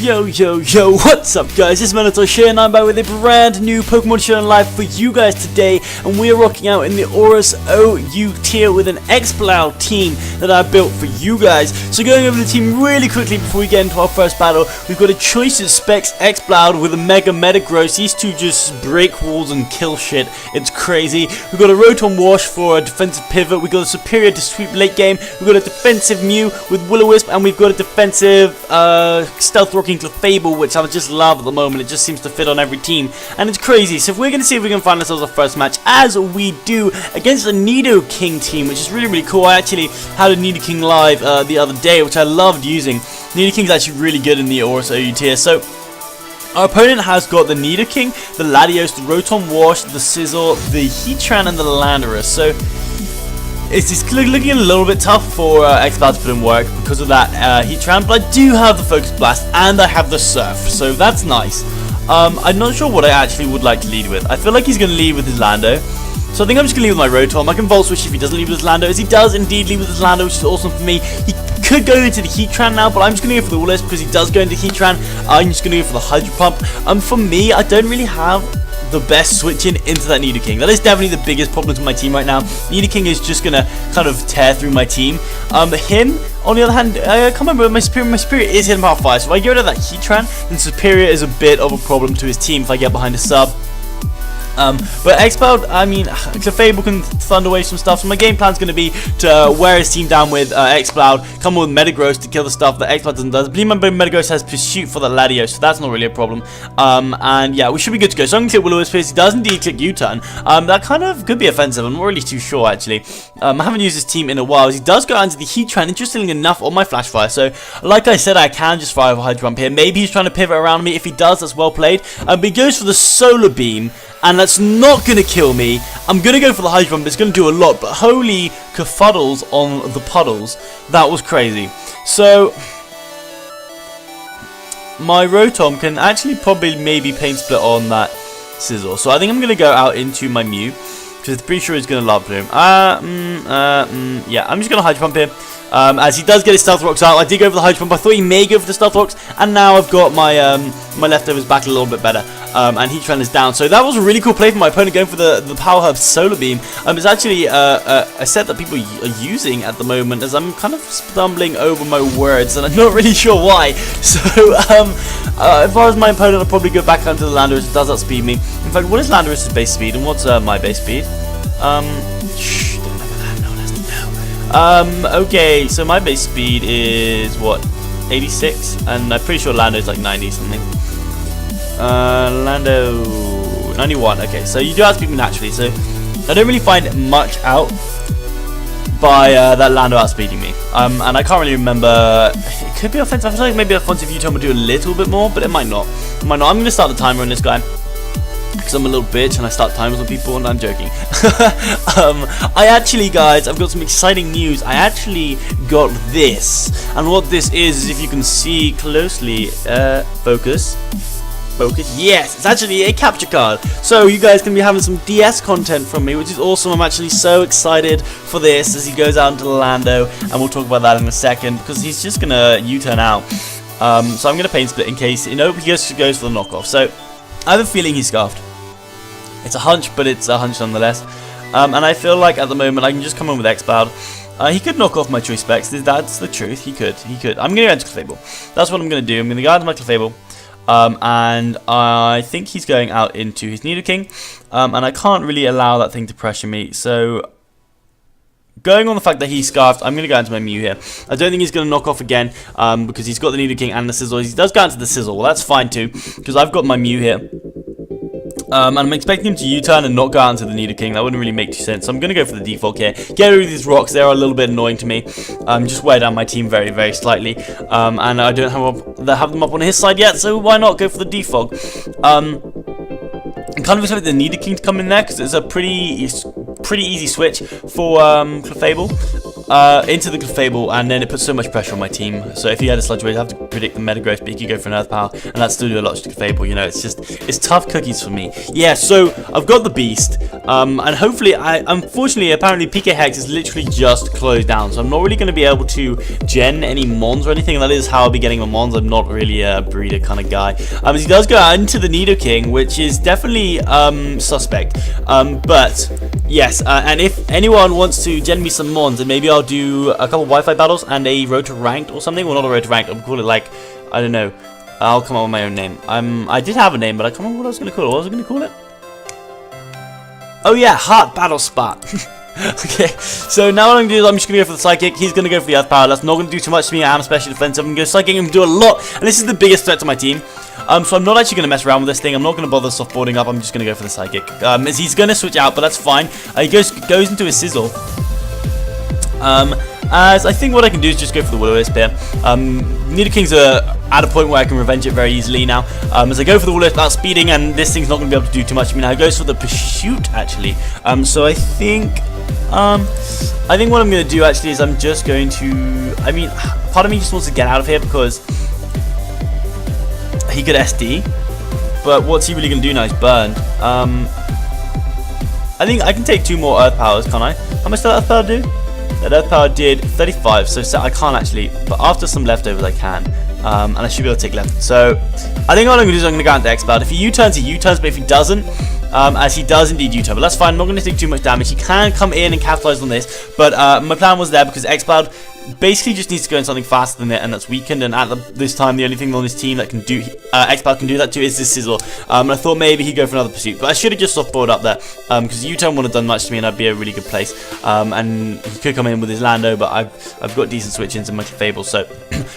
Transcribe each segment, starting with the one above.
Yo, what's up guys, it's Melontosh here and I'm back with a brand new Pokemon Showdown live for you guys today, and we're rocking out in the ORAS OU tier with an Exploud team that I built for you guys. So going over the team really quickly before we get into our first battle, we've got a Choice Specs Exploud with a Mega Metagross. These two just break walls and kill shit, it's crazy. We've got a Rotom Wash for a defensive pivot, we've got a Superior to sweep late game, we've got a defensive Mew with Will-O-Wisp, and we've got a defensive Stealth Rocking Clefable, which I just love at the moment. It just seems to fit on every team, and it's crazy. So if we're going to see if we can find ourselves a first match, as we do, against the Nidoking team, which is really cool. I actually had a Nidoking live the other day, which I loved using. Nidoking's actually really good in the ORAS OU tier. So our opponent has got the Nidoking, the Latios, the Rotom Wash, the Sizzle, the Heatran, and the Landorus. So it's just looking a little bit tough for Exploud to put in work because of that Heatran, but I do have the Focus Blast and I have the Surf, so that's nice. I'm not sure what I actually would like to lead with. I feel like he's going to lead with his Lando, so I think I'm just going to lead with my Rotom. I can Volt Switch if he doesn't lead with his Lando, as he does indeed lead with his Lando, which is awesome for me. He could go into the Heatran now, but I'm just going to go for the Will-O-Wisp because he does go into Heatran. I'm just going to go for the Hydro Pump. For me, I don't really have the best switching into that Nidoking. That is definitely the biggest problem to my team right now. Nidoking is just gonna kind of tear through my team. Him, on the other hand, I can't remember, my Superior is hitting power 5, so if I get rid of that Heatran, then Superior is a bit of a problem to his team if I get behind a sub. But Exploud, I mean, Clefable can thunder away some stuff, so my game plan's going to be to wear his team down with Exploud, come with Metagross to kill the stuff that Exploud doesn't do. I believe my Metagross has Pursuit for the Latios, so that's not really a problem. And yeah, we should be good to go. So I'm going to click Will-O-Wisp. He does indeed click U-turn. That kind of could be offensive, I'm not really too sure actually. I haven't used this team in a while. He does go into the Heatran, interestingly enough, on my Flash Fire. So like I said, I can just fire a Hydro Pump here. Maybe he's trying to pivot around me. If he does, that's well played. But he goes for the Solar Beam, and that's not going to kill me. I'm going to go for the Hydro Pump. It's going to do a lot, but holy kerfuddles on the puddles. That was crazy. So my Rotom can actually probably maybe Pain Split on that Sizzle. So I think I'm going to go out into my Mew, because I'm pretty sure he's going to Lava Plume. Yeah, I'm just going to Hydro Pump here. As he does get his Stealth Rocks out. I did go for the Hydro Pump. I thought he may go for the Stealth Rocks, and now I've got my my leftovers back a little bit better. And Heatran is down. So that was a really cool play from my opponent, going for the Power Herb Solar Beam. It's actually a set that people are using at the moment, as I'm kind of stumbling over my words, and I'm not really sure why. So as far as my opponent, I'll probably go back onto the Landorus. It does outspeed me. In fact, what is Landorus' base speed, and what's my base speed? Shh, don't remember that. No one has to know. Okay, so my base speed is what, 86, and I'm pretty sure Lando's like 90 something. Lando 91. Okay, so you do outspeed me naturally, so I don't really find much out by that Lando outspeeding me. And I can't really remember. It could be offensive. I feel like maybe offensive U-turn would do a little bit more, but it might not. It might not. I'm gonna start the timer on this guy, because I'm a little bitch and I start timers on people, and I'm joking. I actually, guys, I've got some exciting news. I actually got this, and what this is if you can see closely, focus, yes, it's actually a capture card. So you guys can be having some DS content from me, which is awesome. I'm actually so excited for this as he goes out into the Lando, and we'll talk about that in a second, because he's just gonna U-turn out. So I'm gonna Pain Split in case, he goes for the knockoff. So I have a feeling he's Scarfed. It's a hunch, but it's a hunch nonetheless. And I feel like at the moment I can just come in with Exploud. He could knock off my Choice Specs. That's the truth. He could. I'm going to go into Clefable. That's what I'm going to do. I'm going to go into my Clefable. And I think he's going out into his Nidoking. And I can't really allow that thing to pressure me. So going on the fact that he's Scarfed, I'm going to go into my Mew here. I don't think he's going to knock off again, because he's got the Nidoking and the Sizzle. He does go into the Sizzle. Well, that's fine too, because I've got my Mew here. And I'm expecting him to U-turn and not go out into the Nidoking. That wouldn't really make too sense. So I'm going to go for the default here. Get rid of these rocks. They are a little bit annoying to me. Just wear down my team very slightly. And I don't have them up on his side yet, so why not go for the default? I'm kind of expecting the Nidoking to come in there, because it's a pretty easy switch for Clefable. into the Clefable, and then it puts so much pressure on my team. So if he had a Sludge Wave, I'd have to predict the Metagross, but he could go for an Earth Power, and that's still do a lot to Clefable. You know, it's tough cookies for me. Yeah, so I've got the Beast, and hopefully, unfortunately, apparently PK Hex is literally just closed down, so I'm not really going to be able to gen any Mons or anything. That is how I'll be getting my Mons. I'm not really a breeder kind of guy. As he does go out into the Nidoking, which is definitely suspect. But yes, and if anyone wants to gen me some Mons, then maybe I'll do a couple Wi-Fi battles and a road to ranked or something. Well, not a road to ranked. I'll call it like, I don't know. I'll come up with my own name. I did have a name, but I can't remember what I was going to call it. What was I going to call it? Oh yeah, Heart Battle Spot. Okay, so now what I'm going to do is I'm just going to go for the Psychic. He's going to go for the Earth Power. That's not going to do too much to me. I am especially defensive. I'm going to go Psychic and do a lot. And this is the biggest threat to my team. So I'm not actually going to mess around with this thing. I'm not going to bother softboarding up. I'm just going to go for the Psychic. As he's going to switch out, but that's fine. He goes into his Sizzle. As I think what I can do is just go for the Will-O-Wisp here. Nidokings are at a point where I can revenge it very easily now. As I go for the Will-O-Wisp, that's speeding, and this thing's not going to be able to do too much. I mean, it goes for the Pursuit, actually. So I think what I'm going to do, actually, is I'm just going to... I mean, part of me just wants to get out of here because he could SD. But what's he really going to do now? He's burned. I think I can take 2 more Earth Powers, can't I? How much did that Earth Power do? That Earth Power did 35, so I can't actually, but after some leftovers I can, and I should be able to take left. So I think what I'm going to do is I'm going to go out into Exploud. If he U-turns, he U-turns, but if he doesn't, as he does indeed U-turn, but that's fine. I'm not going to take too much damage. He can come in and capitalize on this, but my plan was there because Exploud basically just needs to go in something faster than it, and that's weakened. And at this time, the only thing on this team that can do Exploud can do that to is this Sizzle. And I thought maybe he'd go for another Pursuit, but I should have just softboard up there because U-turn wouldn't have done much to me, and I'd be a really good place. And he could come in with his Lando, but I've got decent switch-ins in my Fable, so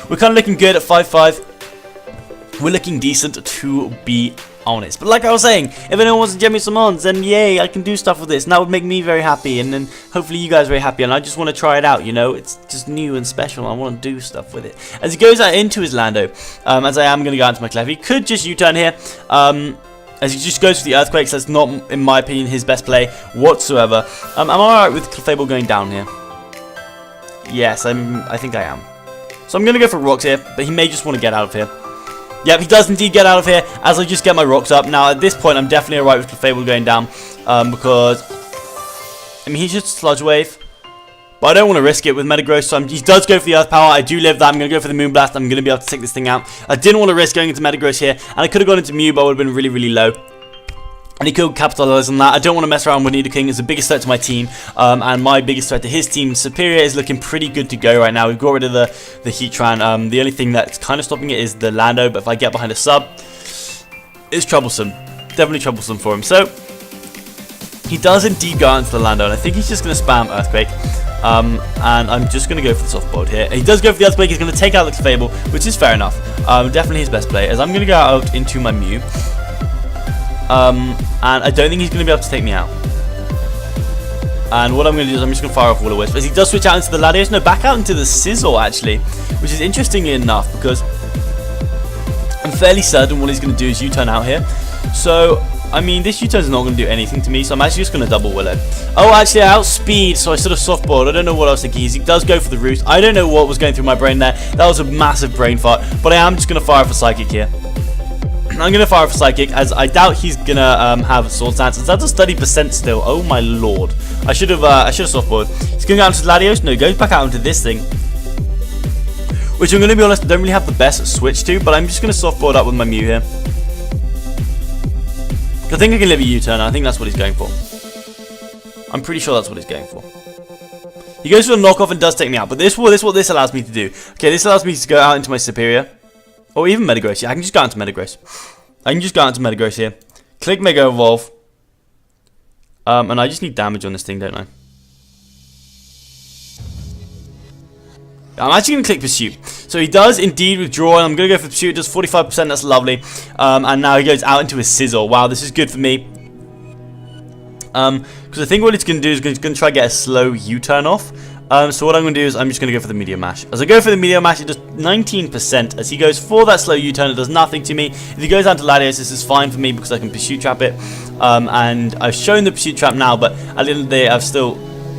we're kind of looking good at 5-5. We're looking decent, to be honest. But like I was saying, if anyone wants to gem me some Mons, then yay, I can do stuff with this, and that would make me very happy, and then hopefully you guys are very happy, and I just want to try it out, you know. It's just new and special, and I want to do stuff with it. As he goes out into his Lando, as I am going to go out into my Clef, he could just U-turn here, as he just goes for the Earthquakes. That's not, in my opinion, his best play whatsoever. Am I alright with Clefable going down here? Yes, I think I am. So I'm going to go for Rocks here, but he may just want to get out of here. Yep, he does indeed get out of here as I just get my Rocks up. Now, at this point, I'm definitely alright with Clefable going down because, I mean, he should Sludge Wave, but I don't want to risk it with Metagross, so he does go for the Earth Power. I do live that. I'm going to go for the Moonblast. I'm going to be able to take this thing out. I didn't want to risk going into Metagross here, and I could have gone into Mew, but I would have been really, really low. And he could capitalize on that. I don't want to mess around with Nidoking. It's the biggest threat to my team, and my biggest threat to his team. Superior is looking pretty good to go right now. We've got rid of the Heatran. The only thing that's kind of stopping it is the Lando, but if I get behind a sub, it's troublesome. Definitely troublesome for him. So he does indeed go out into the Lando, and I think he's just going to spam Earthquake. And I'm just going to go for the softboard here. He does go for the Earthquake. He's going to take out the Clefable, which is fair enough. Definitely his best play, as I'm going to go out into my Mew. And I don't think he's going to be able to take me out. And what I'm going to do is I'm just going to fire off Will-O-Wisp. As he does switch out into the Latios, no, back out into the Sizzle, actually. Which is interestingly enough, because I'm fairly certain what he's going to do is U-turn out here. So, I mean, this U-turn is not going to do anything to me, so I'm actually just going to double Willow. Oh, actually, I outspeed, so I sort of softboard. I don't know what I was thinking. He does go for the Roost. I don't know what was going through my brain there. That was a massive brain fart. But I am just going to fire off a Psychic here. I'm going to fire off a Psychic, as I doubt he's going to have Sword Stance. That's a 30% still. Oh my lord. I should have softboard. He's going out into Latios. No, he goes back out into this thing. Which I'm going to be honest, I don't really have the best switch to, but I'm just going to softboard up with my Mew here. I think I can live a U-turn. I think that's what he's going for. I'm pretty sure that's what he's going for. He goes for a knockoff and does take me out, but this is what this allows me to do. Okay, this allows me to go out into my Superior. Or even Metagross. Yeah, I can just go out into Metagross. I can just go out into Metagross here. Click Mega Evolve. And I just need damage on this thing, don't I? I'm actually going to click Pursuit. So he does indeed withdraw, and I'm going to go for Pursuit. It does 45%, that's lovely. And now he goes out into his Sizzle. Wow, this is good for me. Because I think what it's going to do is it's going to try to get a slow U-turn off. So what I'm going to do is I'm just going to go for the Meteor Mash. As I go for the Meteor Mash, it does 19%. As he goes for that slow U-turn, it does nothing to me. If he goes down to Latios, this is fine for me because I can Pursuit Trap it. And I've shown the Pursuit Trap now, but at the end of the day,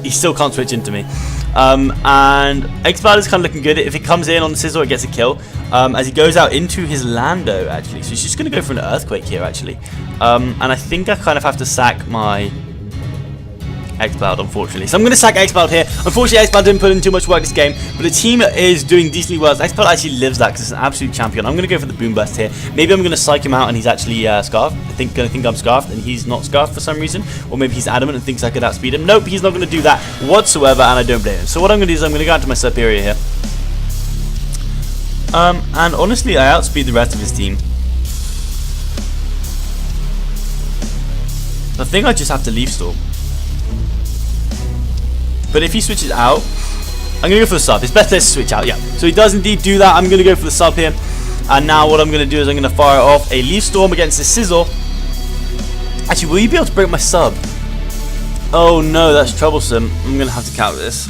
he still can't switch into me. And Exploud is kind of looking good. If it comes in on the Sizzle, it gets a kill. As he goes out into his Lando, actually. So he's just going to go for an Earthquake here, actually. And I think I kind of have to sack my Exploud, unfortunately. So I'm going to sack Exploud here. Unfortunately, Exploud didn't put in too much work this game, but the team is doing decently well. Exploud actually lives that because it's an absolute champion. I'm going to go for the boomburst here. Maybe I'm going to psych him out and he's actually scarfed. Going to think I'm scarfed and he's not scarfed for some reason. Or maybe he's adamant and thinks I could outspeed him. Nope, he's not going to do that whatsoever, and I don't blame him. So what I'm going to do is I'm going to go out to my superior here. And honestly, I outspeed the rest of his team. I think I just have to Leaf Storm. But if he switches out, I'm going to go for the sub. It's better to switch out, yeah. So he does indeed do that. I'm going to go for the sub here. And now what I'm going to do is I'm going to fire off a Leaf Storm against the Sizzle. Actually, will you be able to break my sub? Oh no, that's troublesome. I'm going to have to counter this.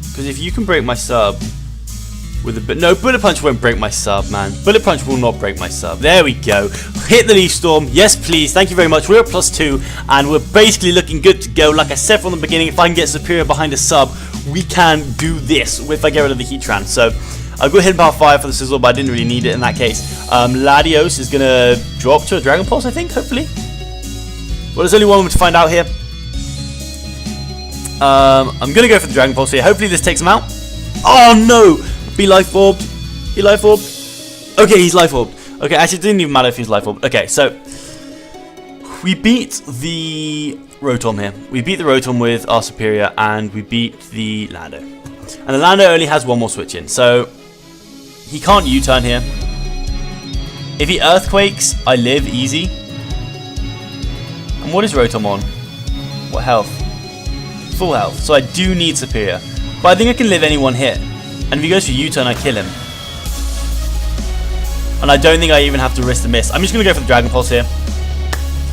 Because if you can break my sub with a bit... No, Bullet Punch won't break my sub, man. Bullet Punch will not break my sub. There we go. Hit the Leaf Storm. Yes, please. Thank you very much. We're at +2, and we're basically looking good to go. Like I said from the beginning, if I can get Superior behind a sub, we can do this if I get rid of the Heatran. So, I've got Hidden Power 5 for the Sizzle, but I didn't really need it in that case. Latios is going to drop to a Dragon Pulse, I think, hopefully. Well, there's only one way to find out here. I'm going to go for the Dragon Pulse here. Hopefully this takes him out. Oh, no! Be Life Orbed. He Life Orbed. Okay, he's Life Orbed. Okay, actually, it didn't even matter if he's Life Orbed. Okay, so we beat the Rotom here. We beat the Rotom with our Superior, and we beat the Lando. And the Lando only has one more switch in, so he can't U-turn here. If he Earthquakes, I live easy. And what is Rotom on? What health? Full health. So I do need Superior. But I think I can live any one hit. And if he goes for U-turn, I kill him. And I don't think I even have to risk the miss. I'm just going to go for the Dragon Pulse here.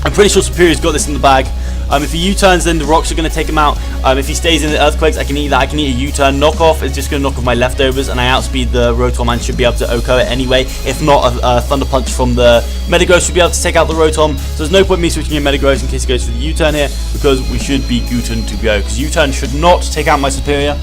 I'm pretty sure Superior's got this in the bag. If he U-turns, then the rocks are going to take him out. If he stays in the Earthquakes, I can eat that. I can eat a U-turn. Knockoff is just going to knock off my leftovers, and I outspeed the Rotom and should be able to OHKO it anyway. If not, a Thunder Punch from the Metagross should be able to take out the Rotom. So there's no point me switching in Metagross in case he goes for the U-turn here, because we should be Guten to go. Because U-turn should not take out my Superior.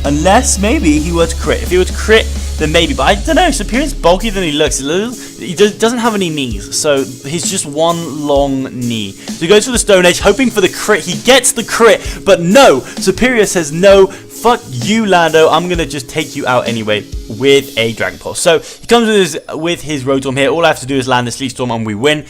Unless maybe he were to crit. If he were to crit, then maybe. But I don't know. Superior's bulkier than he looks. He doesn't have any knees. So he's just one long knee. So he goes for the Stone Edge, hoping for the crit. He gets the crit. But no. Superior says no. Fuck you, Lando. I'm going to just take you out anyway with a Dragon Pulse. So he comes with his Rotom here. All I have to do is land this Leaf Storm and we win.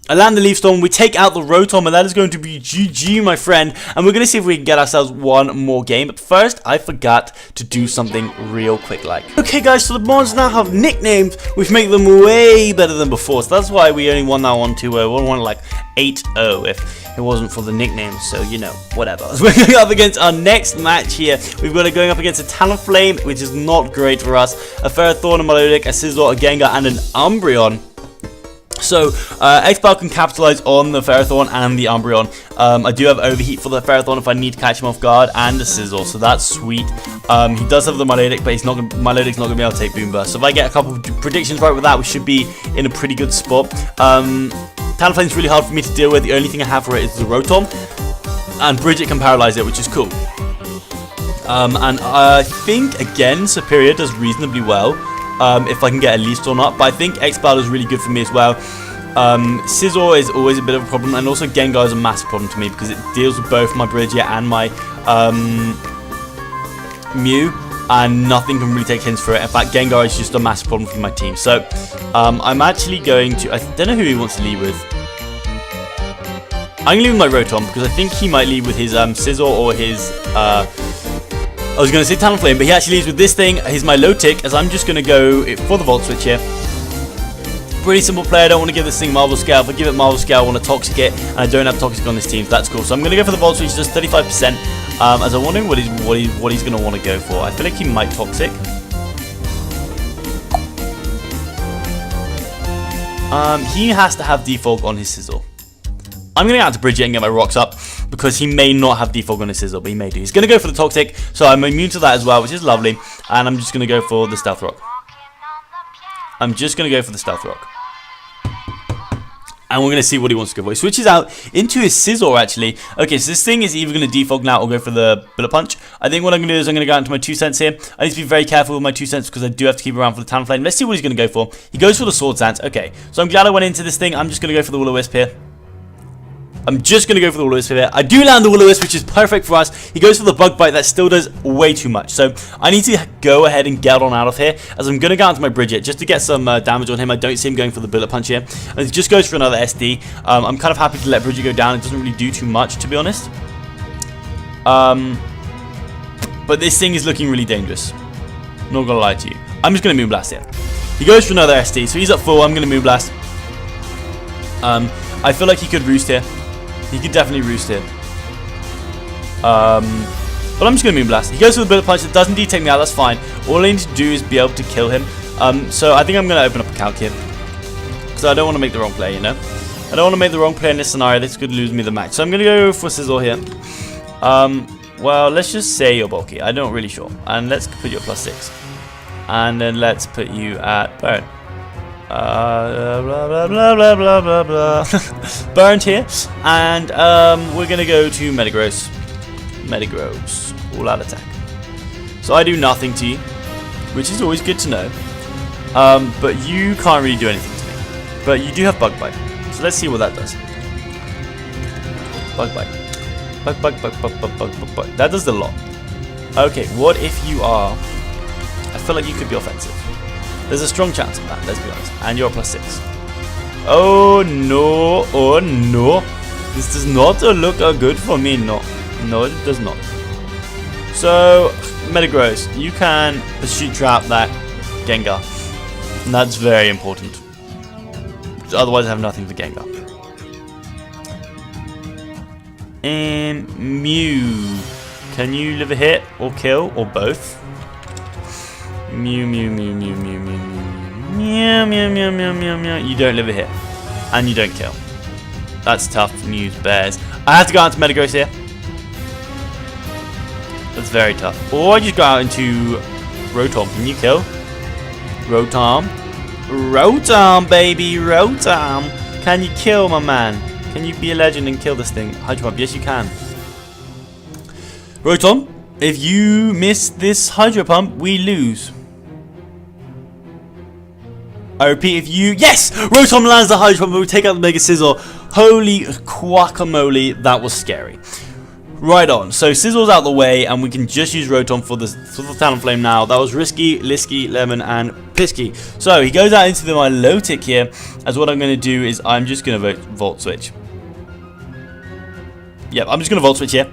I land the Leaf Storm, we take out the Rotom, and that is going to be GG, my friend. And we're going to see if we can get ourselves one more game. But first, I forgot to do something real quick like. Okay, guys, so the Mons now have nicknames, which make them way better than before. So that's why we only won that one 2-0. We won like 8-0 if it wasn't for the nicknames. So, you know, whatever. So we're going up against our next match here. We've got it going up against a Talonflame, which is not great for us. A Ferrothorn, a Melodic, a Sizzle, a Gengar, and an Umbreon. So, Exploud can capitalize on the Ferrothorn and the Umbreon. I do have Overheat for the Ferrothorn if I need to catch him off guard, and the Sizzle, so that's sweet. He does have the Melodic, but Melodic's not going to be able to take Boomburst. So if I get a couple of predictions right with that, we should be in a pretty good spot. Talonflame's really hard for me to deal with. The only thing I have for it is the Rotom, and Bridget can paralyze it, which is cool. And I think, again, Superior does reasonably well. If I can get a Leaf Storm up, but I think Exploud is really good for me as well. Sizzle is always a bit of a problem, and also Gengar is a massive problem to me because it deals with both my Bridget and my Mew, and nothing can really take hints for it. In fact, Gengar is just a massive problem for my team. So I'm actually going to, I don't know who he wants to lead with. I'm going to leave with my Rotom because I think he might lead with his Sizzle or his I was going to say Talonflame, but he actually leads with this thing. He's my Lotic, as I'm just going to go for the Volt Switch here. Pretty simple play. I don't want to give this thing Marvel Scale. If I give it Marvel Scale, I want to Toxic it, and I don't have Toxic on this team, so that's cool. So I'm going to go for the Volt Switch, just 35%, as I'm wondering what he's going to want to go for. I feel like he might Toxic. He has to have Defog on his Sizzle. I'm going to go out to Bridget and get my rocks up because he may not have Defog on his Sizzle, but he may do. He's going to go for the Toxic, so I'm immune to that as well, which is lovely. And I'm just going to go for the Stealth Rock. I'm just going to go for the Stealth Rock. And we're going to see what he wants to go for. He switches out into his Scizor, actually. Okay, so this thing is either going to defog now or go for the Bullet Punch. I think what I'm going to do is I'm going to go out into my 2 cents here. I need to be very careful with my 2 cents because I do have to keep around for the Talonflame. Let's see what he's going to go for. He goes for the Sword Dance. Okay, so I'm glad I went into this thing. I'm just going to go for the Will-O-Wisp here. I'm just going to go for the Will-O-Wisp here. I do land the Will-O-Wisp, which is perfect for us. He goes for the Bug Bite. That still does way too much. So I need to go ahead and get on out of here, as I'm going to go out to my Bridget just to get some damage on him. I don't see him going for the Bullet Punch here. And he just goes for another SD. I'm kind of happy to let Bridget go down. It doesn't really do too much, to be honest. But this thing is looking really dangerous. Not going to lie to you. I'm just going to Moonblast here. He goes for another SD. So he's up full. I'm going to Moonblast. I feel like he could Roost here. He could definitely Roost here. But I'm just going to Moonblast. He goes for the Bullet Punch. It does indeed take me out. That's fine. All I need to do is be able to kill him. So I think I'm going to open up a calc here. Because I don't want to make the wrong play, you know. I don't want to make the wrong play in this scenario. This could lose me the match. So I'm going to go for Scizor here. Well, let's just say you're bulky. I'm not really sure. And let's put you at +6. And then let's put you at Burn. Blah, blah, blah, blah, blah, blah, blah. Burned here. And we're going to go to Metagross. Metagross. All out attack. So I do nothing to you, which is always good to know. But you can't really do anything to me. But you do have Bug Bite. So let's see what that does. Bug Bite. Bug. That does a lot. Okay, what if you are... I feel like you could be offensive. There's a strong chance of that, let's be honest. And you're a +6. Oh no, oh no. This does not look good for me, no. No, it does not. So, Metagross, you can Pursuit Trap that Gengar. And that's very important. Otherwise I have nothing for Gengar. Mew. Can you live a hit or kill or both? Mew. You don't live a hit. And you don't kill. That's tough. Mews, bears. I have to go out to Metagross here. That's very tough. Or I just go out into Rotom. Can you kill? Rotom, baby. Rotom. Can you kill, my man? Can you be a legend and kill this thing? Hydro Pump. Yes, you can. Rotom, if you miss this Hydro Pump, we lose. I repeat, if you... Yes! Rotom lands the Hydro Pump, but we take out the Mega Scizor. Holy guacamole, that was scary. Right on. So Scizor's out the way, and we can just use Rotom for the Talonflame now. That was risky, Lisky, Lemon, and Pisky. So he goes out into my low tick here, as what I'm going to do is I'm just going to Volt Switch. Yep, I'm just going to Volt Switch here.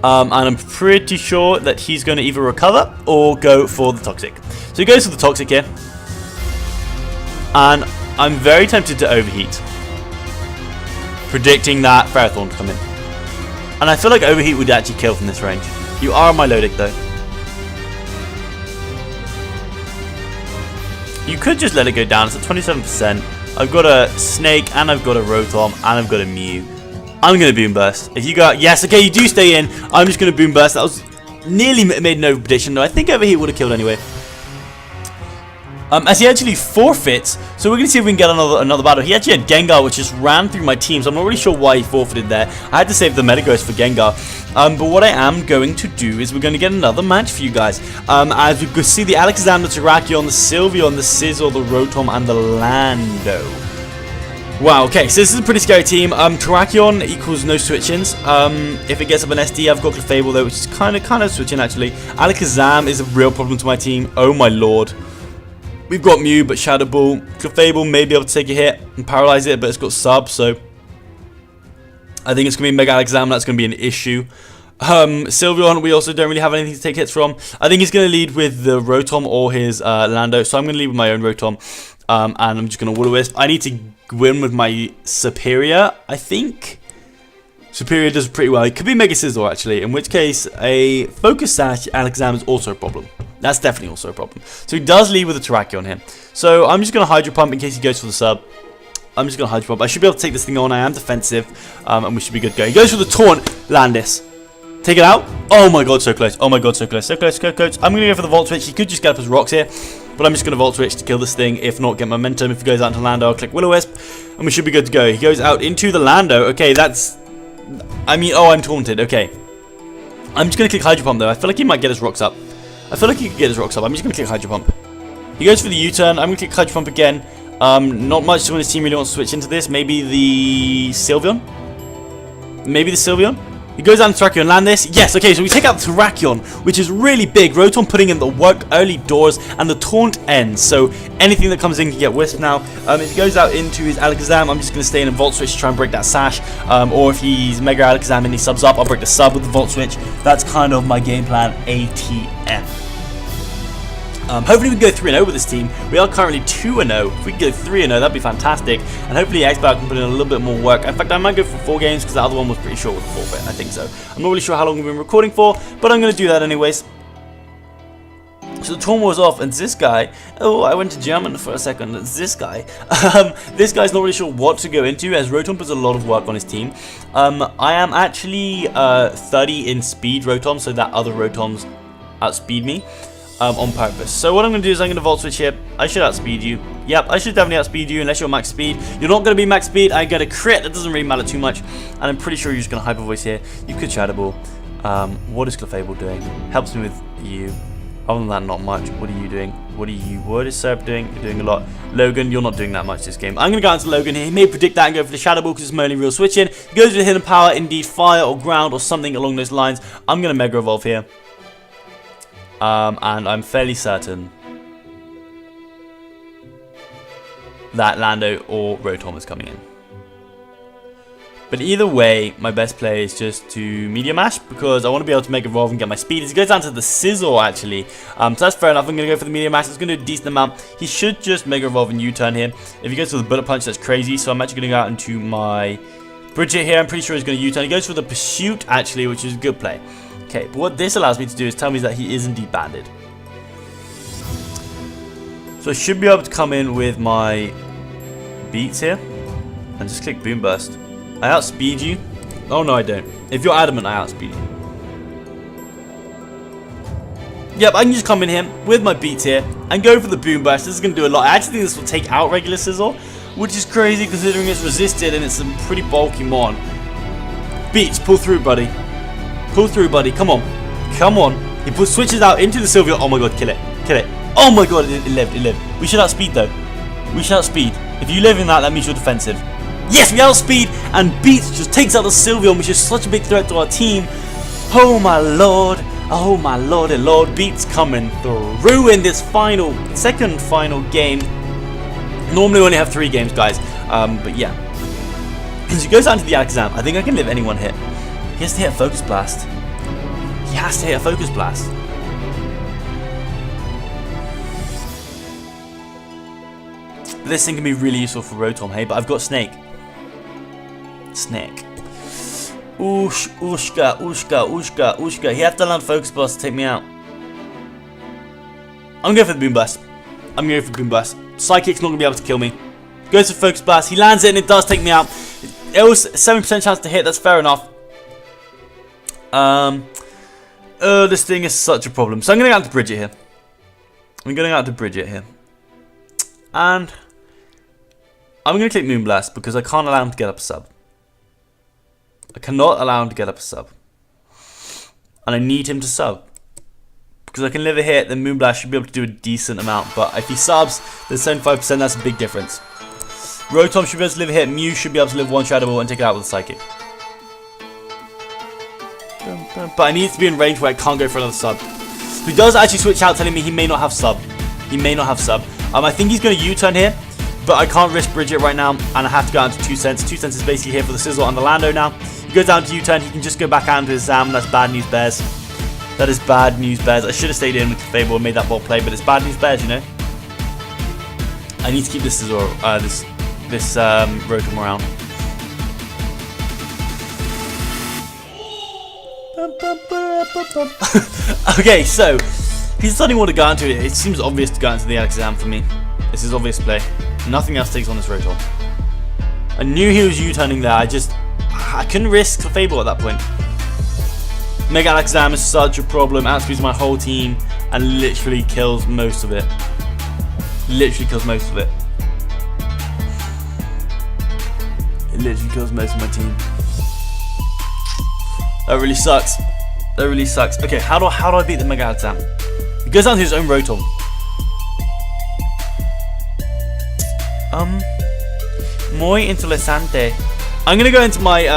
And I'm pretty sure that he's going to either recover or go for the Toxic. So he goes for the Toxic here. And I'm very tempted to Overheat, predicting that Ferrothorn to come in. And I feel like Overheat would actually kill from this range. You are on my low tick though. You could just let it go down. It's at 27%. I've got a Snake, and I've got a Rotom, and I've got a Mew. I'm going to Boomburst. If you go... Yes, okay, you do stay in. I'm just going to Boomburst. That was nearly made no prediction, though. I think Overheat would have killed anyway. As he actually forfeits, so we're going to see if we can get another battle. He actually had Gengar, which just ran through my team, so I'm not really sure why he forfeited there. I had to save the Metagross for Gengar. But what I am going to do is we're going to get another match for you guys. As we can see, the Alakazam, the Terrakion, the Sylveon, the Scizor, the Rotom, and the Lando. Wow, okay, so this is a pretty scary team. Terrakion equals no switch-ins. If it gets up an SD, I've got Clefable though, which is kind of switching actually. Alakazam is a real problem to my team. Oh my lord. We've got Mew, but Shadow Ball. Clefable may be able to take a hit and paralyze it, but it's got sub, so I think it's going to be Mega Alakazam. That's going to be an issue. Sylveon, we also don't really have anything to take hits from. I think he's going to lead with the Rotom or his Lando, so I'm going to lead with my own Rotom. And I'm just going to Will-O-Wisp. I need to win with my Superior, I think. Superior does pretty well. It could be Mega Scizor, actually, in which case a Focus Sash Alakazam is also a problem. That's definitely also a problem. So he does lead with a Terrakion here. So I'm just going to Hydro Pump in case he goes for the sub. I'm just going to Hydro Pump. I should be able to take this thing on. I am defensive, and we should be good to go. He goes for the Taunt. Landis. Take it out. Oh my god, so close. Oh my god, so close. So close, so close. I'm going to go for the Volt Switch. He could just get up his rocks here, but I'm just going to Volt Switch to kill this thing. If not, get momentum. If he goes out into Lando, I'll click Will-O-Wisp. And we should be good to go. He goes out into the Lando. Okay, that's... I mean, oh, I'm taunted. Okay. I'm just going to click Hydro Pump, though. I feel like he might get his rocks up. I feel like he could get his rocks up. I'm just going to click Hydro Pump. He goes for the U-turn. I'm going to click Hydro Pump again. Not much when his team really wants to switch into this. Maybe the Sylveon? Maybe the Sylveon? He goes down to Terrakion and land this. Yes, okay, so we take out the Terrakion, which is really big. Rotom putting in the work early doors, and the taunt ends. So anything that comes in can get whisked now. If he goes out into his Alakazam, I'm just going to stay in a Volt Switch to try and break that Sash. Or if he's Mega Alakazam and he subs up, I'll break the sub with the Volt Switch. That's kind of my game plan, ATM. Hopefully we can go 3-0 with this team. We are currently 2-0. If we can go 3-0, that'd be fantastic. And hopefully Exploud can put in a little bit more work. In fact, I might go for 4 games because the other one was pretty short with a forfeit. I think so. I'm not really sure how long we've been recording for, but I'm going to do that anyways. So the taunt was off, and this guy... Oh, I went to German for a second. This guy. This guy's not really sure what to go into, as Rotom puts a lot of work on his team. I am actually 30 in speed Rotom, so that other Rotoms outspeed me. On purpose. So what I'm going to do is I'm going to Volt Switch here. I should outspeed you. Yep, I should definitely outspeed you unless you're max speed. You're not going to be max speed. I get a crit. That doesn't really matter too much. And I'm pretty sure you're just going to Hyper Voice here. You could Shadow Ball. What is Clefable doing? Helps me with you. Other than that, not much. What are you doing? What is Serb doing? You're doing a lot. Logan, you're not doing that much this game. I'm going to go into Logan here. He may predict that and go for the Shadow Ball because it's my only real switch in. He goes for the Hidden Power, indeed fire or ground or something along those lines. I'm going to Mega Evolve here. And I'm fairly certain that Lando or Rotom is coming in. But either way, my best play is just to Media Mash because I want to be able to Mega Evolve and get my speed. As he goes down to the Sizzle actually, so that's fair enough. I'm going to go for the Media Mash. It's going to do a decent amount. He should just Mega Evolve and U-turn here. If he goes for the Bullet Punch, that's crazy. So I'm actually going to go out into my Bridget here. I'm pretty sure he's going to U-turn. He goes for the Pursuit actually, which is a good play. Okay, but what this allows me to do is tell me that he is indeed banded. So I should be able to come in with my Beats here and just click Boomburst. I outspeed you. Oh no, I don't. If you're adamant, I outspeed you. Yep, I can just come in here with my Beats here and go for the Boomburst. This is going to do a lot. I actually think this will take out regular Sizzle, which is crazy considering it's resisted and it's a pretty bulky mon. Beats, pull through, buddy. Pull through, buddy. Come on. Come on. He switches out into the Sylveon. Oh my god, kill it. Kill it. Oh my god, it lived. It lived. We should outspeed, though. We should outspeed. If you live in that, that means you're defensive. Yes, we outspeed. And Beats just takes out the Sylveon, which is such a big threat to our team. Oh my lord. Oh my lordy lord. Beats coming through in this second final game. Normally we only have 3 games, guys. But yeah. As he goes down to the Alakazam, I think I can live any one hit. He has to hit a Focus Blast. He has to hit a Focus Blast. This thing can be really useful for Rotom, hey? But I've got Snake. Snake. Ushka. He has to land Focus Blast to take me out. I'm going for the Boomburst. Psychic's not going to be able to kill me. Goes for Focus Blast. He lands it and it does take me out. It was 7% chance to hit. That's fair enough. This thing is such a problem. So I'm going to go out to Bridget here. And I'm going to click Moonblast because I can't allow him to get up a sub. I cannot allow him to get up a sub. And I need him to sub. Because I can live a hit, then Moonblast should be able to do a decent amount. But if he subs, then 75%, that's a big difference. Rotom should be able to live a hit. Mew should be able to live 1 Shadow Ball and take it out with a Psychic. But I need to be in range where I can't go for another sub. He does actually switch out, telling me he may not have sub. I think he's going to U-turn here, but I can't risk Bridget right now, and I have to go out to 2 cents. 2 cents is basically here for the Sizzle and the Lando now. He goes down to U-turn. He can just go back out into his Zam. That's bad news, Bears. That is bad news, Bears. I should have stayed in with Fable and made that ball play, but it's bad news, Bears, you know. I need to keep this Sizzle, this Rotom around. Okay, so he's starting to go into it. It seems obvious to go into the Alakazam for me. This is obvious play. Nothing else takes on this Rotom. I knew he was U-turning there. I couldn't risk Fable at that point. Mega Alakazam is such a problem. Outspeeds my whole team and literally kills most of it. It literally kills most of my team. That really sucks. That really sucks. Okay, how do I beat the Mega Alakazam? He goes down to his own Rotom. Muy interesante. I'm gonna go into my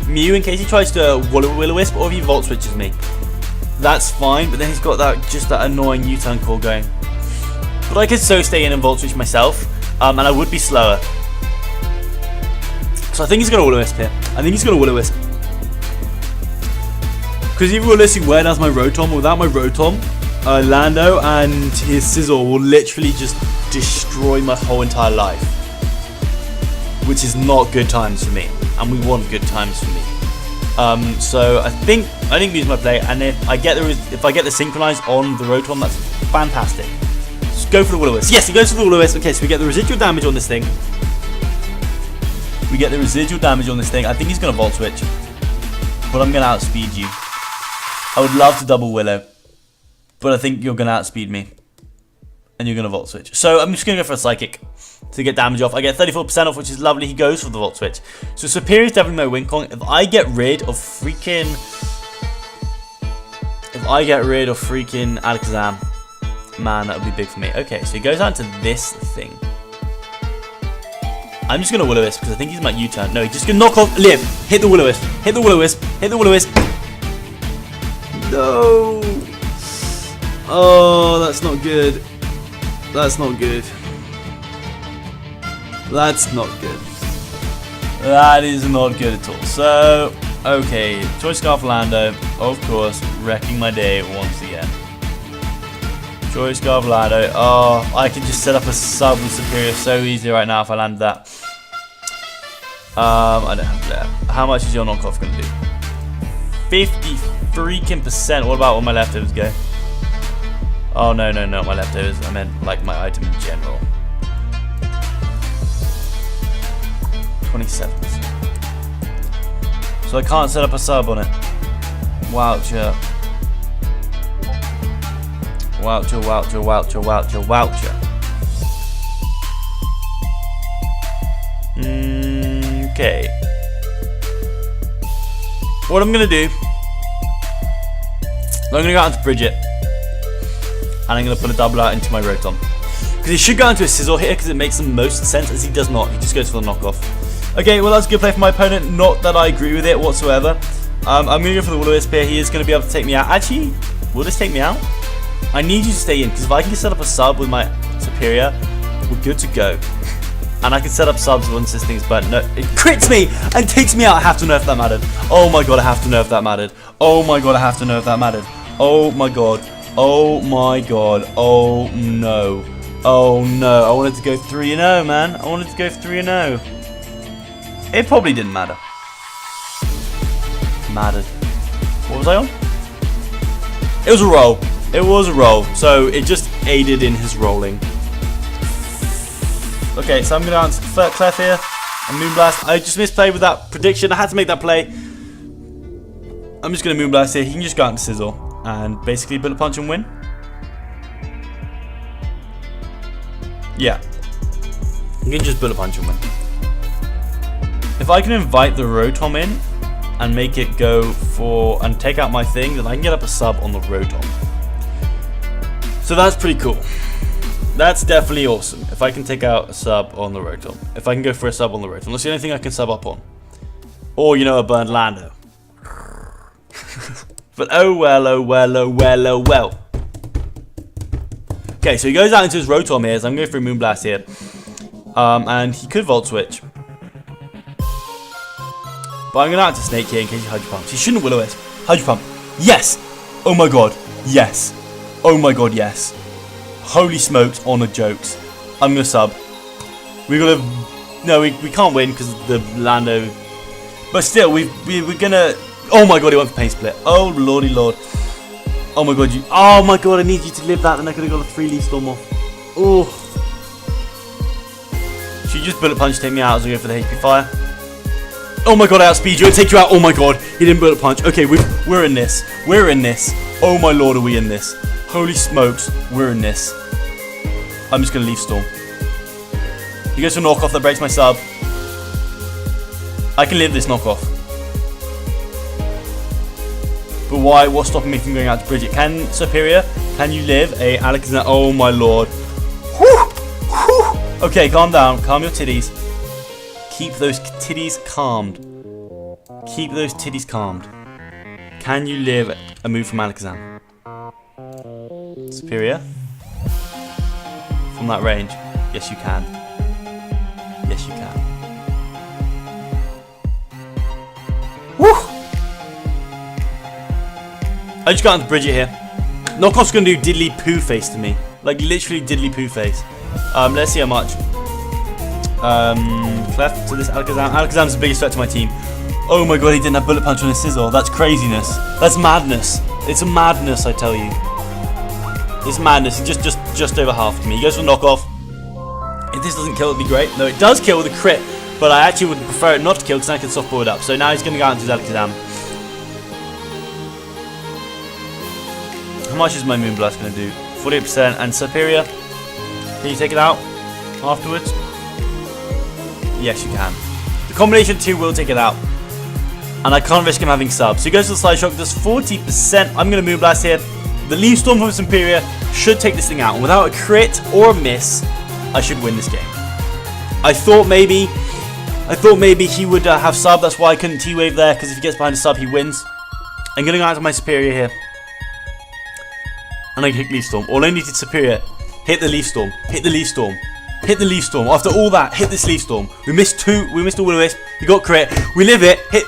Mew in case he tries to Will-O-Wisp or if he Volt Switches me. That's fine, but then he's got that annoying U-turn call going. But I could so stay in and Volt Switch myself, and I would be slower. So I think he's gonna Will-O-Wisp here. I think he's gonna Will-O-Wisp. Because even realistically, where does my Rotom? Without my Rotom, Lando and his Sizzle will literally just destroy my whole entire life. Which is not good times for me, and we want good times for me. So I think Mew's my play, and if I get the Synchronize on the Rotom, that's fantastic. Just go for the Will-O-Wisp. Yes, he goes for the Will-O-Wisp. Okay, so we get the residual damage on this thing. I think he's gonna Volt Switch, but I'm gonna outspeed you. I would love to double Willow, but I think you're gonna outspeed me, and you're gonna Volt Switch. So I'm just gonna go for a Psychic to get damage off. I get 34% off, which is lovely. He goes for the Volt Switch. So Superior is definitely my win con. If I get rid of freaking Alakazam, man, that would be big for me. Okay, so he goes out to this thing. I'm just gonna Will-O-Wisp because I think he's my U-turn. No, he's just gonna knock off. Live. Hit the Will-O-Wisp. Hit the Will-O-Wisp. Hit the Will-O-Wisp. No. Oh, that's not good. That's not good. That's not good. That is not good at all. So, okay, Choice Scarf Lando, of course, wrecking my day once again. Choice Scarf Lando. Oh, I can just set up a sub with Superior so easy right now if I land that. I don't have that. How much is your knockoff going to do? 50 freaking %. What about all my leftovers go? Oh, no, not my leftovers. I meant like my item in general. 27%. So I can't set up a sub on it. Woucher. Okay. What I'm gonna do, I'm gonna go out into Bridget, and I'm gonna put a double out into my Rotom. Because he should go into a Sizzle here, because it makes the most sense, as he does not. He just goes for the knockoff. Okay, well that's a good play for my opponent. Not that I agree with it whatsoever. I'm gonna go for the Will-O-Wisp here. He is gonna be able to take me out. Actually, will this take me out? I need you to stay in, because if I can set up a sub with my Superior, we're good to go. And I can set up subs once this thing's burnt. No, it crits me and takes me out. I have to nerf that mattered. Oh my god, I have to nerf that mattered. Oh my god, I have to nerf that mattered. Oh my god. Oh my god. Oh no. Oh no. I wanted to go 3-0, man. I wanted to go 3-0. It probably didn't matter. Mattered. What was I on? It was a roll. It was a roll. So it just aided in his rolling. Okay, so I'm going to answer Clef here and Moonblast. I just misplayed with that prediction. I had to make that play. I'm just going to Moonblast here. He can just go out and Sizzle and basically Bullet Punch and win. Yeah. You can just Bullet Punch and win. If I can invite the Rotom in and make it go for and take out my thing, then I can get up a sub on the Rotom. So that's pretty cool. That's definitely awesome. If I can take out a sub on the Rotom. If I can go for a sub on the Rotom. That's the only thing I can sub up on. Or, you know, a burned Lando. But oh well, oh well, oh well, oh well. Okay, so he goes out into his Rotom here. So I'm going for a Moonblast here. And he could Volt Switch. But I'm going to out to Snake here in case he Hydro Pumps. He shouldn't Will-O-Wisp. Hydro Pump. Yes! Oh my god. Yes. Oh my god, yes. Holy smokes, on the jokes. I'm gonna sub. We're gonna. No, we can't win because of the Lando. But still, we're gonna. Oh my god, he went for Pain Split. Oh lordy lord. Oh my god, oh my god, I need you to live that, then I could have got a 3-leaf Storm off. Oh. Should you just Bullet Punch take me out as I go for the HP Fire? Oh my god, I outspeed you and take you out. Oh my god, he didn't Bullet Punch. Okay, we're in this. We're in this. Oh my lord, are we in this? Holy smokes, we're in this. I'm just going to Leaf Storm. He goes for knockoff that breaks my sub. I can live this knockoff. But why? What's stopping me from going out to Bridget? Can Superior? Can you live a Alakazam? Oh my lord. Whew. Whew. Okay, calm down. Calm your titties. Keep those titties calmed. Keep those titties calmed. Can you live a move from Alakazam? Superior? From that range? Yes, you can. Yes, you can. Woo! I just got into Bridget here. Knockoff's gonna do diddly poo face to me. Like literally diddly poo face. Let's see how much. Clef to this Alakazam. Alakazam's the biggest threat to my team. Oh my god, he didn't have Bullet Punch on his Sizzle. That's craziness. That's madness. It's a madness, I tell you. It's madness. He's just over half to me. He goes for knockoff. If this doesn't kill, it'd be great. No, it does kill with a crit, but I actually would prefer it not to kill because I can softball it up. So now he's going to go out into his Alakazam. How much is my Moonblast going to do? 48% and Superior. Can you take it out afterwards? Yes, you can. The combination of two will take it out. And I can't risk him having subs. So he goes for the Side Shock, does 40%. I'm going to Moonblast here. The Leaf Storm from Superior should take this thing out. And without a crit or a miss, I should win this game. I thought maybe he would have sub. That's why I couldn't T-Wave there. Because if he gets behind a sub, he wins. I'm going to go out to my Superior here. And I can hit Leaf Storm. All I needed Superior. Hit the Leaf Storm. Hit the Leaf Storm. Hit the Leaf Storm. After all that, hit this Leaf Storm. We missed two. We missed a Will-O-Wisp. We got crit. We live it. Hit.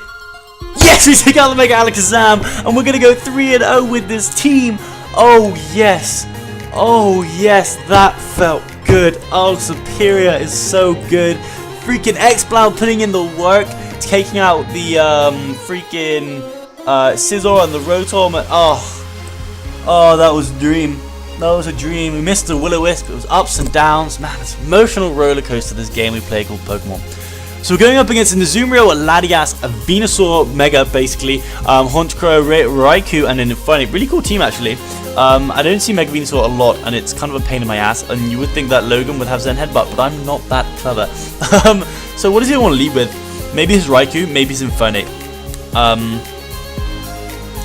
Yes, we take out the Mega Alakazam. And we're going to go 3-0 with this team. Oh, yes. Oh, yes. That felt good. Oh, Superior is so good. Freaking Exploud putting in the work. Taking out the freaking Scizor and the Rotom. And, oh, that was a dream. That was a dream. We missed the Will-O-Wisp. It was ups and downs. Man, it's an emotional roller coaster, this game we play called Pokemon. So we're going up against an Azumarill, a Latias, a Venusaur Mega, basically, Honchkrow, Raikou, and an Infernape. Really cool team, actually. I don't see Mega Venusaur a lot, and it's kind of a pain in my ass. And you would think that Logan would have Zen Headbutt, but I'm not that clever. So what does he want to lead with? Maybe his Raikou, maybe his Infernape.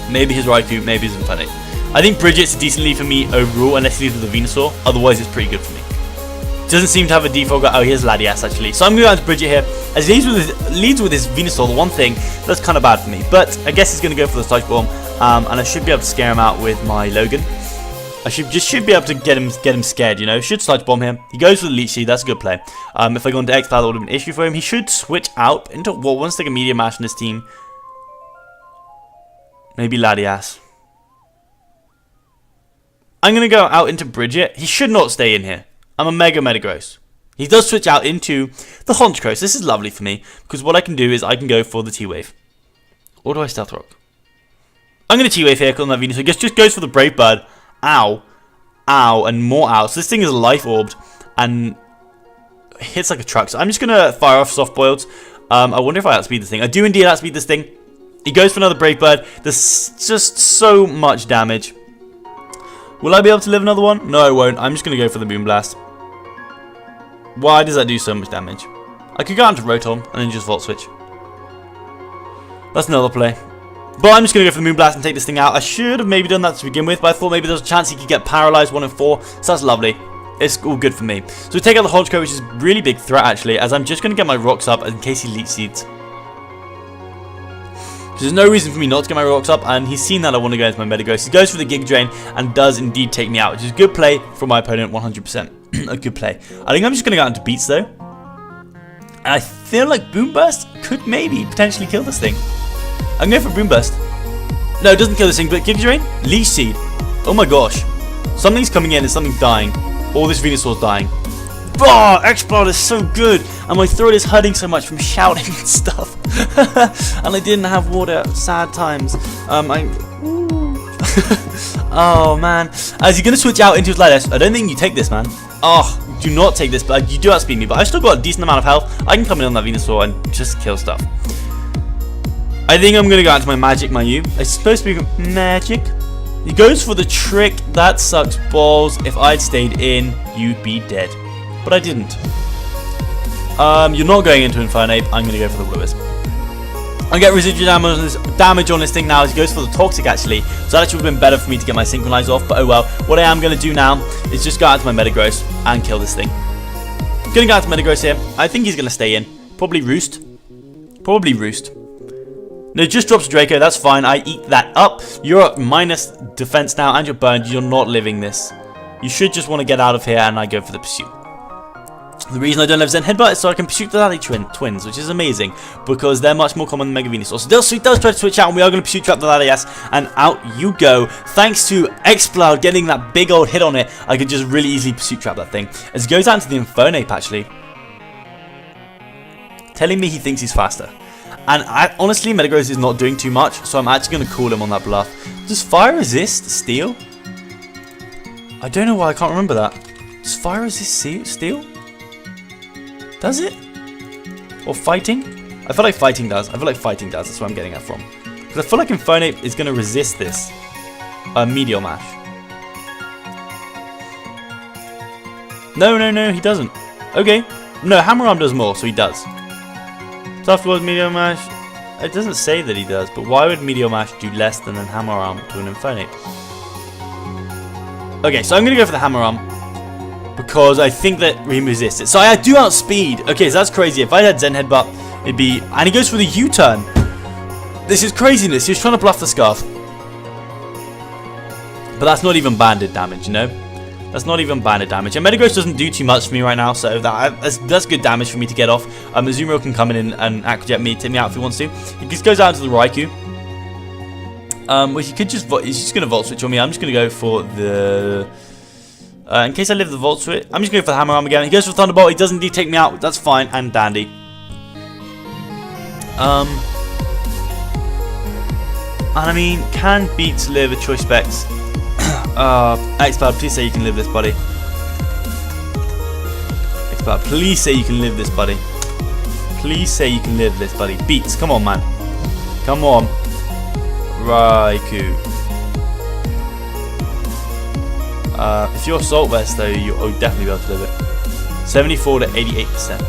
Maybe his Raikou, maybe his Infernape. I think Bridget's a decent lead for me overall, unless he leads with the Venusaur. Otherwise, it's pretty good for me. Doesn't seem to have a default. Oh, here's Latias actually. So I'm going to go down to Bridget here. As he leads with his Venusaur, the one thing that's kind of bad for me. But I guess he's going to go for the Psychic Bomb, and I should be able to scare him out with my Logan. I should be able to get him scared, you know. Should Psychic Bomb him. He goes for the Leech Seed. That's a good play. If I go into Exploud, that would have been an issue for him. He should switch out into what wants to take a Meteor Mash in his team. Maybe Latias. I'm going to go out into Bridget. He should not stay in here. I'm a Mega Metagross. He does switch out into the Honchkrow. This is lovely for me, because what I can do is I can go for the T-Wave. Or do I Stealth Rock? I'm going to T-Wave here, on that Venus. So it just goes for the Brave Bird. Ow. Ow. And more ow. So this thing is Life Orbed. And hits like a truck. So I'm just going to fire off Soft Boiled. I wonder if I outspeed this thing. I do indeed outspeed this thing. He goes for another Brave Bird. There's just so much damage. Will I be able to live another one? No, I won't. I'm just going to go for the Moonblast. Why does that do so much damage? I could go on to Rotom and then just Volt Switch. That's another play. But I'm just going to go for the Moonblast and take this thing out. I should have maybe done that to begin with, but I thought maybe there was a chance he could get paralyzed 1 in 4. So that's lovely. It's all good for me. So we take out the Honchkrow, which is a really big threat actually, as I'm just going to get my rocks up in case he Leech Seeds. There's no reason for me not to get my rocks up, and he's seen that I want to go into my Metagross. He goes for the Giga Drain and does indeed take me out, which is a good play from my opponent, 100%. A good play. I think I'm just going to go out into Beats though. And I feel like Boomburst could maybe potentially kill this thing. I'm going for Boomburst. No, it doesn't kill this thing, but Giga Drain? Leech Seed. Oh my gosh. Something's coming in and something's dying. All this Venusaur's dying. Oh, Exploud is so good, and my throat is hurting so much from shouting and stuff. And I didn't have water. Sad times. Oh man. As you're gonna switch out into his Latias, I don't think you take this, man. Oh, do not take this, but you do outspeed me. But I've still got a decent amount of health. I can come in on that Venusaur and just kill stuff. I think I'm gonna go out to my Magic, my U. It's supposed to be Magic. He goes for the trick. That sucks balls. If I'd stayed in, you'd be dead. But I didn't. You're not going into Infernape. I'm going to go for the Will-O-Wisp. I get residual damage on this thing now as he goes for the toxic actually. So that actually would have been better for me to get my synchronize off. But oh well. What I am going to do now is just go out to my Metagross and kill this thing. Going to go out to Metagross here. I think he's going to stay in. Probably Roost. Probably Roost. No, it just drops Draco. That's fine. I eat that up. You're at minus defense now and you're burned. You're not living this. You should just want to get out of here and I go for the pursuit. The reason I don't have Zen Headbutt is so I can pursuit the Lally twins, which is amazing because they're much more common than Mega Venusaur. So Sweet does try to switch out and we are going to pursuit trap the Lally, yes, and out you go. Thanks to Exploud getting that big old hit on it, I could just really easily pursuit trap that thing. As it goes out into the Infernape actually, telling me he thinks he's faster. And honestly, Metagross is not doing too much, so I'm actually going to call him on that bluff. Does Fire resist Steel? I don't know why I can't remember that. Does Fire resist Steel? Does it? Or Fighting? I feel like Fighting does. I feel like Fighting does. That's where I'm getting that from. Because I feel like Infernape is going to resist this. Meteor Mash. No, he doesn't. Okay. No, Hammer Arm does more, so he does. So afterwards, Meteor Mash. It doesn't say that he does, but why would Meteor Mash do less than a Hammer Arm to an Infernape? Okay, so I'm going to go for the Hammer Arm. Because I think that he resists it. So I do outspeed. Okay, so that's crazy. If I had Zen Headbutt, it'd be... And he goes for the U-turn. This is craziness. He was trying to bluff the Scarf. But that's not even banded damage, you know? That's not even banded damage. And Metagross doesn't do too much for me right now, so that's good damage for me to get off. Azumarill can come in and Aqua Jet me, take me out if he wants to. He just goes out into the Raikou. Which he could just... He's just going to Volt Switch on me. I'm just going to go for the... in case I live the Volt Switch, I'm just going for the Hammer Arm again. He goes for Thunderbolt. He doesn't indeed take me out. That's fine. And Dandy. And I mean, can Beats live a Choice Specs? Exploud, please say you can live this, buddy. Exploud, please say you can live this, buddy. Please say you can live this, buddy. Beats, come on, man. Come on. Raikou. If you're Assault Vest though, you'll definitely be able to live it. 74 to 88%.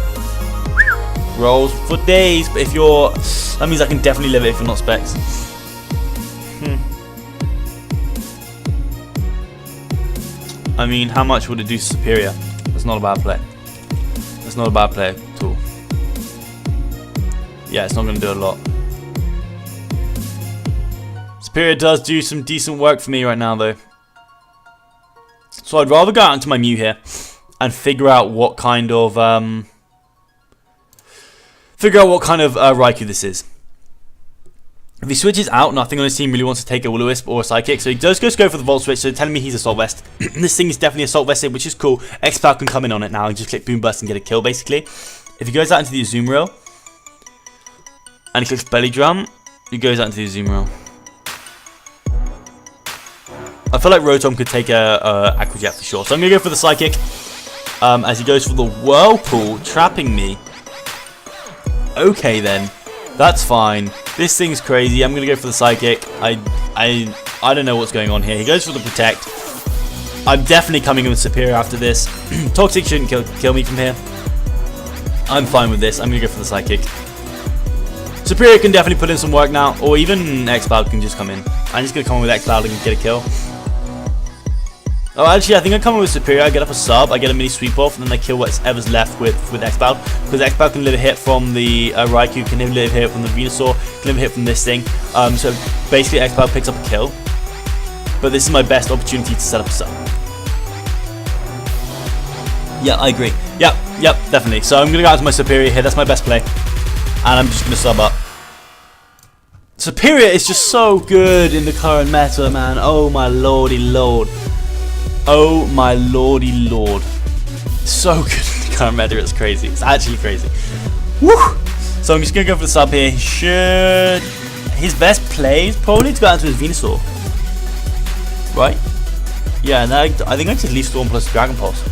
Rolls for days, but if you're... That means I can definitely live it if you're not Specs. I mean, how much would it do to Superior? That's not a bad play. That's not a bad play at all. Yeah, it's not going to do a lot. Superior does do some decent work for me right now though. So I'd rather go out into my Mew here and figure out what kind of Raikou this is. If he switches out, nothing on his team really wants to take a Will-O-Wisp or a Psychic, so he does go for the Volt Switch, so telling me he's Assault Vest. This thing is definitely Assault Vested, which is cool. Exploud can come in on it now and just click Boomburst and get a kill, basically. If he goes out into the Azumarill and he clicks Belly Drum, he goes out into the Azumarill. I feel like Rotom could take a Aqua Jet for sure, so I'm going to go for the Psychic as he goes for the Whirlpool, trapping me. Okay then, that's fine. This thing's crazy. I'm going to go for the Psychic. I don't know what's going on here. He goes for the Protect. I'm definitely coming in with Superior after this. Toxic shouldn't kill me from here. I'm fine with this. I'm going to go for the Psychic. Superior can definitely put in some work now, or even Exploud can just come in. I'm just going to come in with Exploud and get a kill. Oh, actually, I think I come in with Superior. I get up a sub, I get a mini sweep off, and then I kill whatever's left with Exploud. Because Exploud can live a hit from the Raikou, can live a hit from the Venusaur, can live a hit from this thing. So basically, Exploud picks up a kill. But this is my best opportunity to set up a sub. Yeah, I agree. Yep, definitely. So I'm going to go out to my Superior here. That's my best play. And I'm just going to sub up. Superior is just so good in the current meta, man. Oh my lordy lord. Oh my lordy lord. So good in the current meta, it's crazy. It's actually crazy. Woo! So I'm just going to go for the sub here. He should... His best play is probably to go out to his Venusaur. Right? Yeah, and I think I just Leaf Storm plus Dragon Pulse.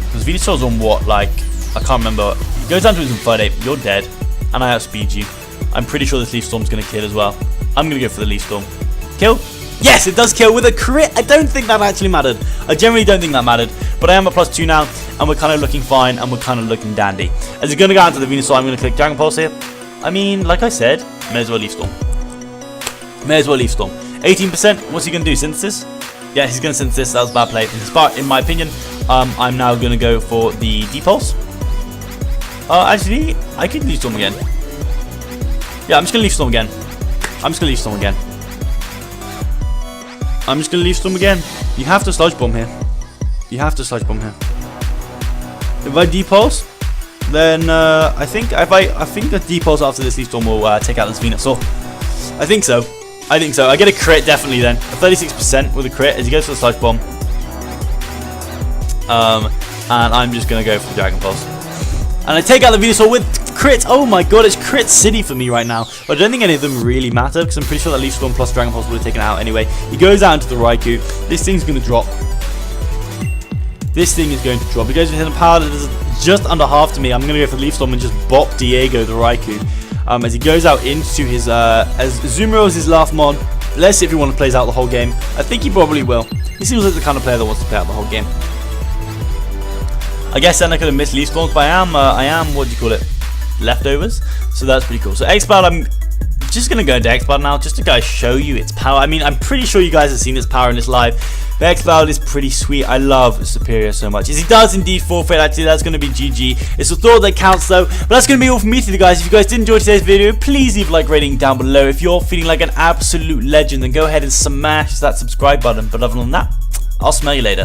Because Venusaur's on what? Like, I can't remember. He goes down to his Infernape. You're dead. And I outspeed you. I'm pretty sure this Leaf Storm's going to kill as well. I'm going to go for the Leaf Storm. Kill? Yes, it does kill with a crit. I don't think that actually mattered. I generally don't think that mattered. But I am at +2 now, and we're kind of looking fine, and we're kind of looking dandy. As he's going to go out to the Venusaur, I'm going to click Dragon Pulse here. I mean, like I said, may as well leaf storm. May as well leaf storm. 18%. What's he gonna do? Synthesis? Yeah, he's gonna synthesis. That was a bad play. But in my opinion, I'm now gonna go for the Depulse. Actually, I could leaf storm again. Yeah, I'm just gonna leaf storm again. I'm just gonna leaf storm again. I'm just gonna leaf storm again. You have to sludge bomb here. You have to sludge bomb here. If I Depulse, then I think the Depulse after this leaf storm will take out this Venusaur. I think so. I think so. I get a crit definitely then. 36% with a crit as he goes for the sludge bomb. And I'm just gonna go for the Dragon Pulse. And I take out the Venusaur with crit. Oh my god, it's crit city for me right now. But I don't think any of them really matter because I'm pretty sure that Leaf Storm plus Dragon Pulse would have taken it out anyway. He goes out into the Raikou. This thing's gonna drop. This thing is going to drop. He goes with hidden power that is just under half to me. I'm gonna go for the Leaf Storm and just bop Diego the Raikou. As he goes out into his as Zumaro is his last mon. Let's see if he wants to play out the whole game. I think he probably will. He seems like the kind of player that wants to play out the whole game. I guess then I could have missed Leaf Storms, but I am, what do you call it, leftovers. So that's pretty cool. So Exploud, I'm just going to go into Exploud now, just to guys show you its power. I mean, I'm pretty sure you guys have seen its power in this live. But Exploud is pretty sweet. I love Superior so much. As he does indeed forfeit, actually, that's going to be GG. It's the thought that counts though. But that's going to be all from me today, guys. If you guys did enjoy today's video, please leave a like rating down below. If you're feeling like an absolute legend, then go ahead and smash that subscribe button. But other than that, I'll smell you later.